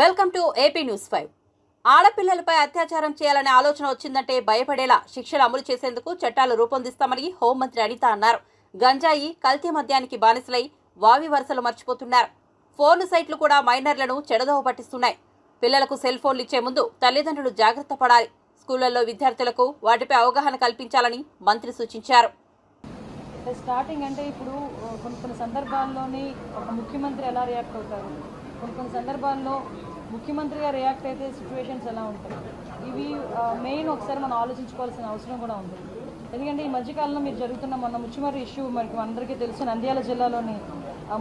Welcome to AP news 5. ఆడపిల్లలపై అత్యాచారం చేయాలనే ఆలోచన వచ్చిందంటే భయపడేలా శిక్షలు అమలు చేసేందుకు చట్టాలు రూపొందిస్తామని హోంమంత్రి అనిత అన్నారు. గంజాయి, కల్తీ మద్యానికి బానిసలై వావి వరుసలు మర్చిపోతున్నారు. ఫోన్ సైట్లు కూడా మైనర్లను చెడదోవ పట్టిస్తున్నాయి. పిల్లలకు సెల్ ఫోన్లు ఇచ్చే ముందు తల్లిదండ్రులు జాగ్రత్త పడాలి. స్కూళ్లలో విద్యార్థులకు వాటిపై అవగాహన కల్పించాలని మంత్రి సూచించారు. స్టార్టింగ్ అంటే ఇప్పుడు కొన్ని సందర్భాల్లోని ఒక ముఖ్యమంత్రి ఎలా రియాక్ట్ అవుతారు, కొన్ని సందర్భాల్లో ముఖ్యమంత్రిగా రియాక్ట్ అయితే సిచ్యువేషన్స్ ఎలా ఉంటాయి, ఇవి మెయిన్ ఒకసారి మనం ఆలోచించుకోవాల్సిన అవసరం కూడా ఉంది. ఎందుకంటే ఈ మధ్యకాలంలో మీరు జరుగుతున్న మొన్న ముచ్చుమర్రి ఇష్యూ మనకి అందరికీ తెలుసు. నంద్యాల జిల్లాలోని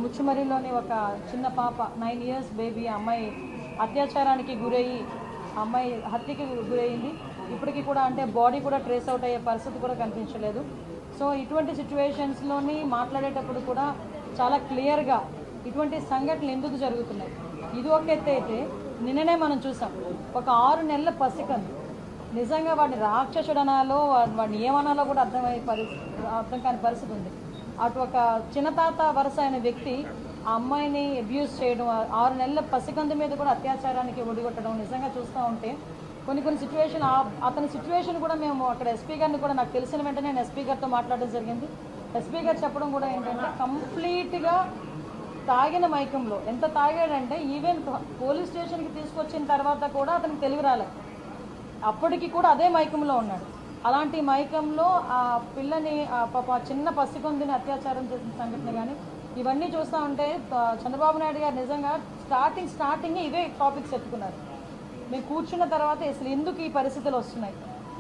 ముచ్చుమర్రిలోని ఒక చిన్న పాప 9 years బేబీ అమ్మాయి అత్యాచారానికి గురయ్యి అమ్మాయి హత్యకి గురయ్యింది. ఇప్పటికీ కూడా అంటే బాడీ కూడా ట్రేస్ అవుట్ అయ్యే పరిస్థితి కూడా కనిపించలేదు. సో ఇటువంటి సిచ్యువేషన్స్లోని మాట్లాడేటప్పుడు కూడా చాలా క్లియర్గా ఇటువంటి సంఘటనలు ఎందుకు జరుగుతున్నాయి, ఇది ఒక ఎత్తు అయితే నిన్ననే మనం చూసాం ఒక 6 నెలల పసికందు నిజంగా వాడిని రాక్షసుడు అనాలో వాడిని ఏమనాలో కూడా అర్థం కాని పరిస్థితి ఉంది. అటు ఒక చిన్నతాత వరుస అయిన వ్యక్తి ఆ అమ్మాయిని అబ్యూస్ చేయడం, 6 నెలల పసికందు మీద కూడా అత్యాచారానికి ఒడిగొట్టడం నిజంగా చూస్తూ ఉంటే కొన్ని సిచ్యువేషన్ అతని సిచ్యువేషన్ కూడా మేము అక్కడ ఎస్పీ గారిని కూడా నాకు తెలిసిన వెంటనే నేను ఎస్పీ గారితో మాట్లాడడం జరిగింది. ఎస్పీ గారు చెప్పడం కూడా ఏంటంటే కంప్లీట్గా తాగిన మైకంలో, ఎంత తాగాడంటే ఈవెన్ పోలీస్ స్టేషన్కి తీసుకొచ్చిన తర్వాత కూడా అతనికి తెలివి రాలేదు, అప్పటికి కూడా అదే మైకంలో ఉన్నాడు. అలాంటి మైకంలో ఆ పిల్లని చిన్న పసికొందిని అత్యాచారం చేసిన సంఘటన కానీ ఇవన్నీ చూస్తూ ఉంటే చంద్రబాబు నాయుడు గారు నిజంగా స్టార్టింగ్ ఇవే టాపిక్స్ ఎత్తుకున్నారు. మేము కూర్చున్న తర్వాత అసలు ఎందుకు ఈ పరిస్థితులు వస్తున్నాయి,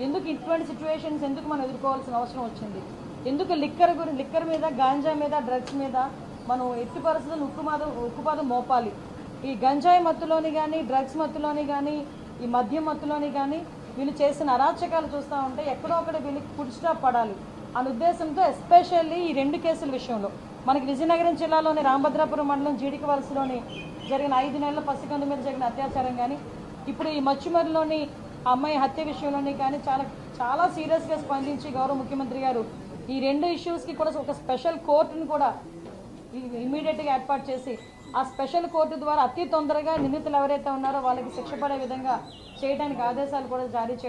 ఎందుకు ఇటువంటి సిచ్యువేషన్స్ ఎందుకు మనం ఎదుర్కోవాల్సిన అవసరం వచ్చింది, ఎందుకు లిక్కర్ మీద, గాంజా మీద, డ్రగ్స్ మీద మనం ఎట్టి పరిస్థితులు ఉక్కుపాదం మోపాలి. ఈ గంజాయి మత్తులోని కానీ, డ్రగ్స్ మత్తులోని కానీ, ఈ మద్యం మత్తులోని కానీ వీళ్ళు చేసిన అరాచకాలు చూస్తూ ఉంటే ఎక్కడో ఒకటి వీళ్ళకి ఫుడ్ స్టాప్ పడాలి అనే ఉద్దేశంతో ఎస్పెషల్లీ ఈ 2 కేసుల విషయంలో మనకి విజయనగరం జిల్లాలోని రామభద్రాపురం మండలం జీడిక వలసలోని జరిగిన 5 నెలల పసికందు మీద జరిగిన అత్యాచారం కానీ, ఇప్పుడు ఈ మచ్చుమరిలోని అమ్మాయి హత్య విషయంలోని కానీ చాలా సీరియస్గా స్పందించి గౌరవ ముఖ్యమంత్రి గారు ఈ 2 ఇష్యూస్కి కూడా ఒక స్పెషల్ కోర్టును కూడా ఇమీడియట్గా ఏర్పాటు చేసి ఆ స్పెషల్ కోర్టు ద్వారా అతి తొందరగా నిందితులు ఎవరైతే ఉన్నారో వాళ్ళకి శిక్ష పడే విధంగా చేయడానికి ఆదేశాలు కూడా జారీ